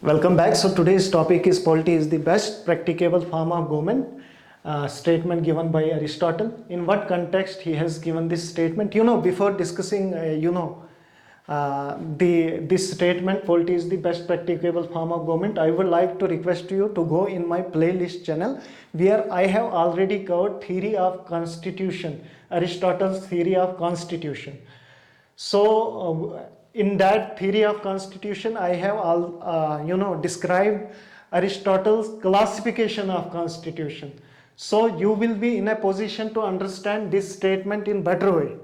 Welcome back. So today's topic is polity is the best practicable form of government. Statement given by Aristotle. In what context he has given this statement? Before discussing, this statement, polity is the best practicable form of government. I would like to request you to go in my playlist channel where I have already covered theory of constitution, Aristotle's theory of constitution. So in that theory of constitution, I have described Aristotle's classification of constitution. So you will be in a position to understand this statement in better way.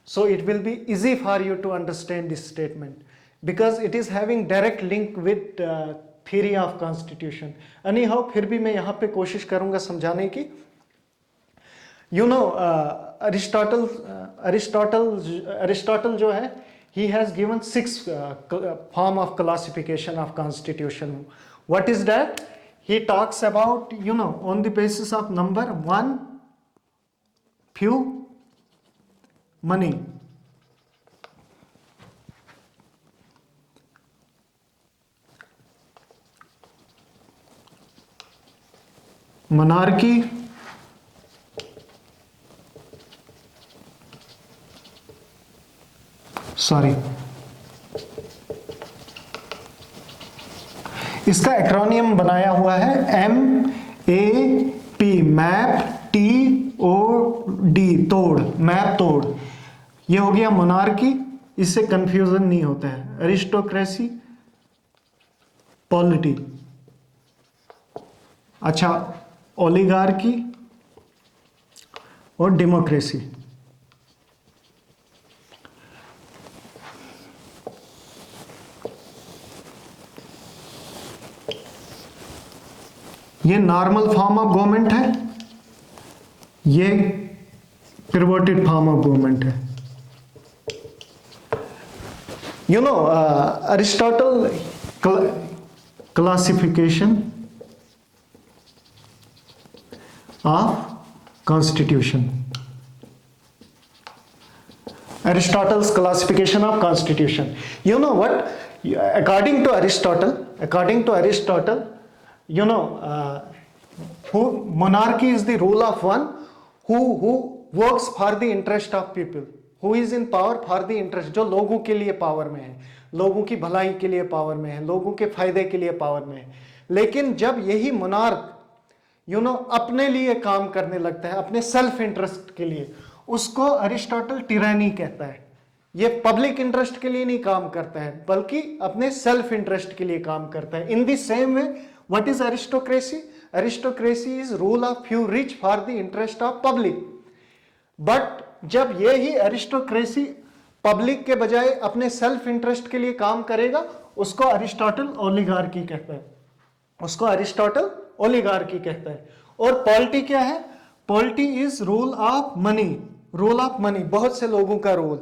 So it will be easy for you to understand this statement because it is having direct link with theory of constitution. Anyhow, फिर भी मैं यहाँ पे कोशिश करूँगा समझाने की. Aristotle जो है, he has given 6 form of classification of constitution. What is that? He talks about, on the basis of number 1, few, money. Monarchy, इसका एक्रोनियम बनाया हुआ है MAP, मैप, TOD, तोड़, मैप तोड़. ये हो गया मोनार्की, इससे कंफ्यूजन नहीं होता है. अरिस्टोक्रेसी, पॉलिटी, अच्छा, ओलिगार्की और डेमोक्रेसी. ये नॉर्मल फॉर्म ऑफ गवर्नमेंट है, ये पिवोटेड फॉर्म ऑफ गवर्नमेंट है. Aristotle classification of constitution. Aristotle's classification of constitution. You know what? According to Aristotle, monarchy is the rule of one who works for the interest of people, who is in power for the interest, जो लोगों के लिए power में है, लोगों की भलाई के लिए पावर में है, लोगों के फायदे के लिए पावर में है. लेकिन जब यही मोनार्क अपने लिए काम करने लगता है, अपने सेल्फ इंटरेस्ट के लिए, उसको अरिस्टोटल टिरानी कहता है. ये पब्लिक इंटरेस्ट के लिए नहीं काम करता है, बल्कि अपने सेल्फ इंटरेस्ट के लिए काम करता है. इन the same way, what is aristocracy? Aristocracy is rule of few rich for the interest of public. But जब ये ही अरिस्टोक्रेसी पब्लिक के बजाय अपने सेल्फ इंटरेस्ट के लिए काम करेगा, उसको अरिस्टोटल ओलिगार्की कहता है. और पॉलिटी क्या है? Polity is rule of money, बहुत से लोगों का रूल.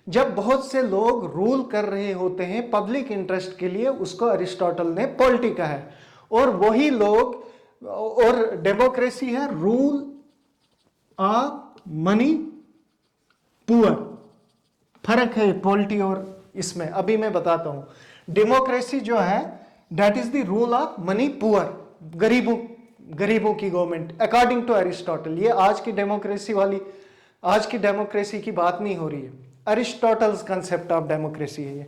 जब बहुत से लोग रूल कर रहे होते हैं पब्लिक इंटरेस्ट के लिए, उसको अरिस्टोटल ने पॉलिटी कहा है. और वही लोग, और डेमोक्रेसी है रूल ऑफ मनी पुअर. फर्क है पॉलिटी और इसमें, अभी मैं बताता हूं. डेमोक्रेसी जो है, that is the rule of many poor, गरीबों की गवर्नमेंट, अकॉर्डिंग टू अरिस्टोटल. ये आज की डेमोक्रेसी की बात नहीं हो रही है. अरिस्टोटल्स कंसेप्ट ऑफ डेमोक्रेसी है ये.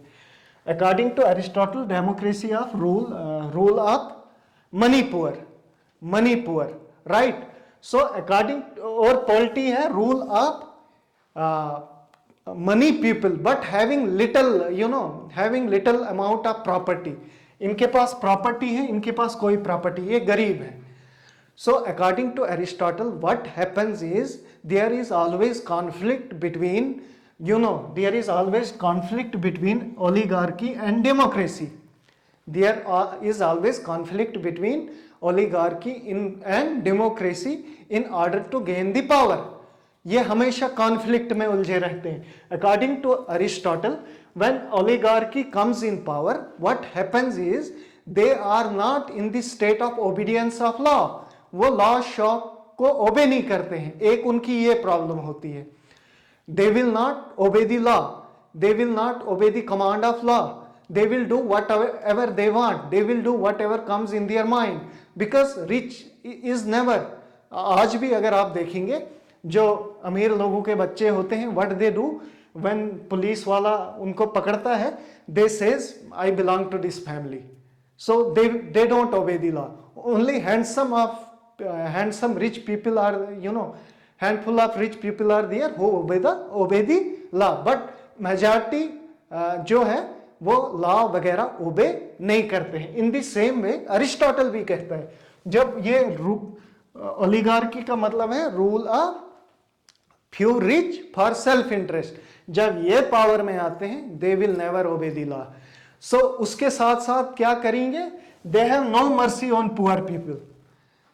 According to Aristotle, democracy of rule of many poor, right. So according, और पॉलिटी है rule of many people, but having little amount of property. इनके पास प्रॉपर्टी है, इनके पास कोई प्रॉपर्टी, ये गरीब है. So according to Aristotle, what happens is there is always conflict between oligarchy and democracy. There is always conflict between oligarchy and democracy in order to gain the power. ये हमेशा conflict में उलझे रहते हैं. According to Aristotle, when oligarchy comes in power, what happens is they are not in the state of obedience of law. वो law Shaw को ओबे नहीं करते हैं. एक उनकी ये प्रॉब्लम होती है. They will not obey the law. They will not obey the command of law. they will do whatever they want, they will do whatever comes in their mind, because rich is never, आज भी अगर आप देखेंगे जो अमीर लोगों के बच्चे होते हैं, what they do when police वाला उनको पकड़ता है, they says I belong to this family, so they don't obey the law. Only handsome rich people are, handful of rich people are there who obey the law, but majority जो है वो law वगैरह ओबे नहीं करते हैं. In the same way Aristotle भी कहता है, जब ये ओलिगार्की का मतलब है rule of few rich for self interest, जब ये पावर में आते हैं they will never obey the law. So उसके साथ साथ क्या करेंगे, they have no mercy on poor people.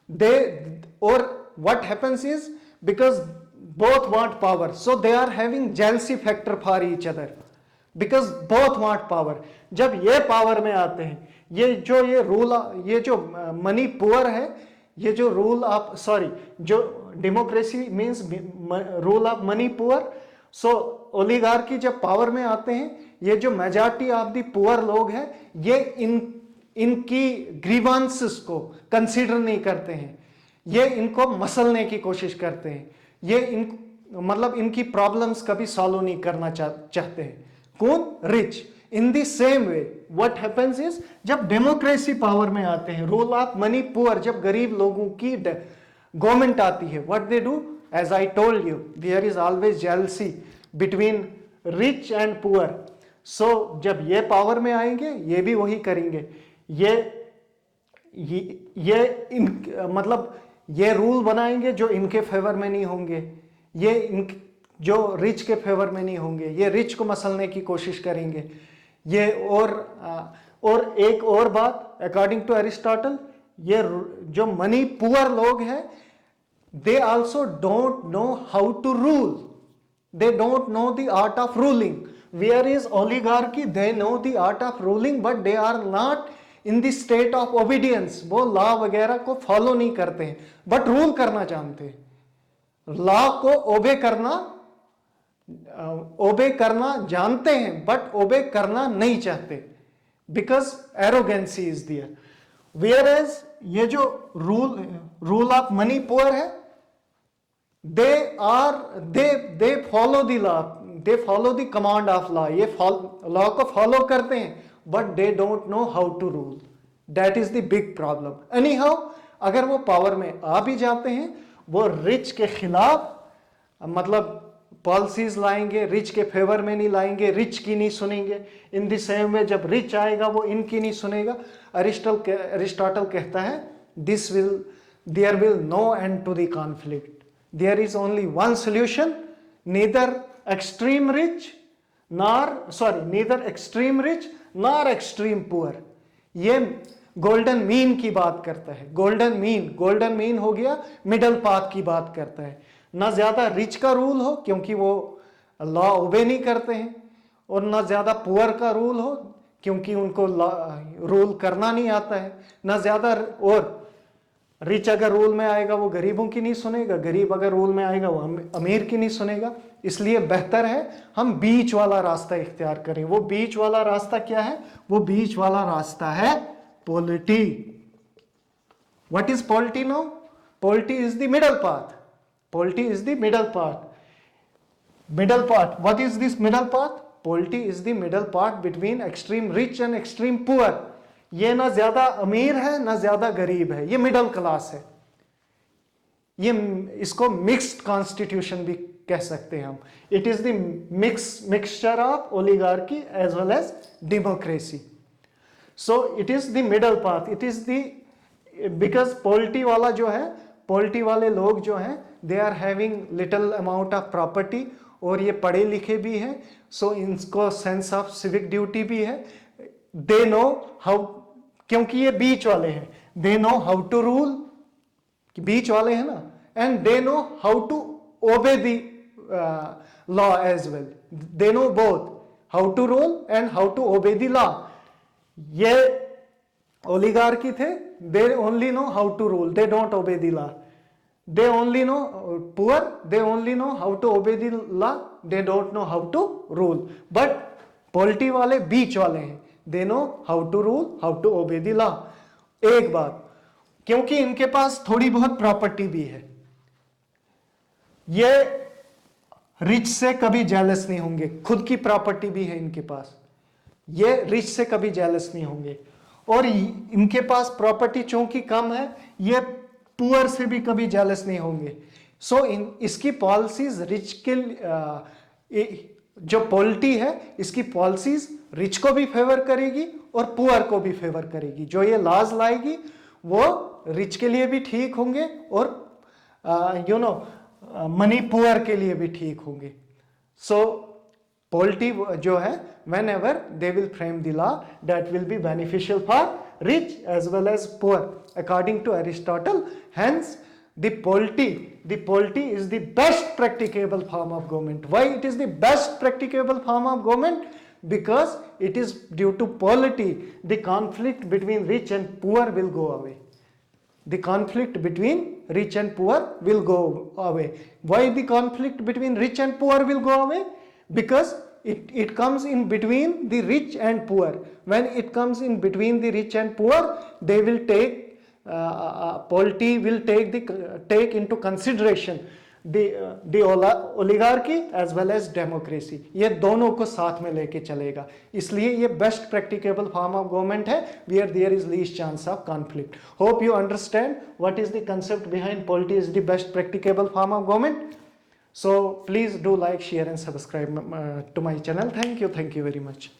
They और what happens is because both want power, so they are having jealousy factor for each other, because both want power. जब ये power में आते हैं, ये रूल, ये जो मनी पुअर है, ये जो रूल ऑफ जो democracy means rule of many poor. So oligarchy जब पावर में आते हैं, ये जो मेजॉरिटी ऑफ द पुअर लोग हैं, ये इनकी ग्रीवांसेस को कंसीडर नहीं करते हैं, ये इनको मसलने की कोशिश करते हैं, ये मतलब इनकी प्रॉब्लम्स कभी सॉल्व नहीं करना चाहते हैं. कौन? Rich. In the same way what happens is, जब डेमोक्रेसी पावर में आते हैं, रूल ऑफ मनी पुअर, जब गरीब लोगों की गवर्नमेंट आती है, what they do, as I told you, there is always jealousy between rich and poor. So जब ये पावर में आएंगे, ये भी वही करेंगे. मतलब ये रूल बनाएंगे जो इनके फेवर में नहीं होंगे, ये जो रिच के फेवर में नहीं होंगे, ये रिच को मसलने की कोशिश करेंगे. ये और एक और बात, अकॉर्डिंग टू एरिस्टोटल, ये जो मनी पुअर लोग हैं, they also don't know how to rule, they don't know the art of ruling. Where is oligarchy, they know the art of ruling, but they are not in the state of obedience. वो law वगैरह को follow नहीं करते हैं, but rule करना जानते हैं. Law को ओबे करना जानते हैं, बट ओबे करना नहीं चाहते, because arrogance is there. Whereas ये जो रूल ऑफ मनी पुअर है, they follow the law, they follow the command of law, ये लॉ को फॉलो करते हैं, but they don't know how to rule. That is the big problem. Anyhow, अगर वो power में आ भी जाते हैं, वो रिच के खिलाफ मतलब पॉलिसीज लाएंगे, रिच के फेवर में नहीं लाएंगे, रिच की नहीं सुनेंगे. इन द सेम वे जब रिच आएगा वो इनकी नहीं सुनेगा. अरिस्टोटल कहता है there will no end to the conflict, there is only one solution, neither extreme rich nor extreme poor. ये गोल्डन मीन की बात करता है. गोल्डन मीन हो गया मिडल पाथ की बात करता है. ना ज्यादा रिच का रूल हो क्योंकि वो लॉ ओबे नहीं करते हैं, और ना ज्यादा पुअर का रूल हो क्योंकि उनको रूल करना नहीं आता है. ना ज्यादा, और रिच अगर रूल में आएगा वो गरीबों की नहीं सुनेगा, गरीब अगर रूल में आएगा वो अमीर की नहीं सुनेगा. इसलिए बेहतर है हम बीच वाला रास्ता इख्तियार करें. वो बीच वाला रास्ता क्या है? वो बीच वाला रास्ता है polity. What is polity now? Polity is the middle path. Polity is the middle path. What is this middle path? Polity is the middle path between extreme rich and extreme poor. ये ना ज्यादा अमीर है ना ज्यादा गरीब है, ये मिडिल क्लास है. ये इसको मिक्स्ड कॉन्स्टिट्यूशन भी कह सकते हैं हम. It is the mixture of oligarchy as well as democracy. So it is the middle path. It is the because polity वाला जो है, पॉलिटी वाले लोग जो हैं, they are having little amount of property, और ये पढ़े लिखे भी हैं. सो इनको सेंस ऑफ सिविक ड्यूटी भी है. दे नो हाउ, क्योंकि ये बीच वाले हैं, they know how to rule, बीच वाले हैं ना, and they know how to obey the law as well. They know both how to rule and how to obey the law. ये ओलिगार्की थे, they only know how to rule, they don't obey the law. They only know poor, they only know how to obey the law, they don't know how to rule. But polity वाले बीच वाले हैं, they know how to rule, how to obey the law. एक बात, क्योंकि इनके पास थोड़ी बहुत प्रॉपर्टी भी है, ये रिच से कभी जेलस नहीं होंगे, खुद की प्रॉपर्टी भी है इनके पास, ये रिच से कभी जेलस नहीं होंगे। और इनके पास प्रॉपर्टी चूंकि कम है, ये पुअर से भी कभी जेलस नहीं होंगे। सो इसकी पॉलिसीज रिच के जो पॉलिटी है, इसकी पॉलिसीज रिच को भी फेवर करेगी और पुअर को भी फेवर करेगी। जो ये लॉज लाएगी वो रिच के लिए भी ठीक होंगे और मनी पुअर के लिए भी ठीक होंगे। सो पॉलिटी जो है, when ever they will frame the law, that will be beneficial for rich as well as poor according to Aristotle. Hence the polity is the best practicable form of government. Why it is the best practicable form of government? Because it is due to polity, the conflict between rich and poor will go away. The conflict between rich and poor will go away. Why the conflict between rich and poor will go away? Because it comes in between the rich and poor. When it comes in between the rich and poor, they will take polity will take into consideration the oligarchy as well as democracy. ये दोनों को साथ में लेके चलेगा, इसलिए ये best practicable form of government है, where there is least chance of conflict. Hope you understand what is the concept behind polity is the best practicable form of government. So please do like, share and subscribe to my channel. Thank you very much.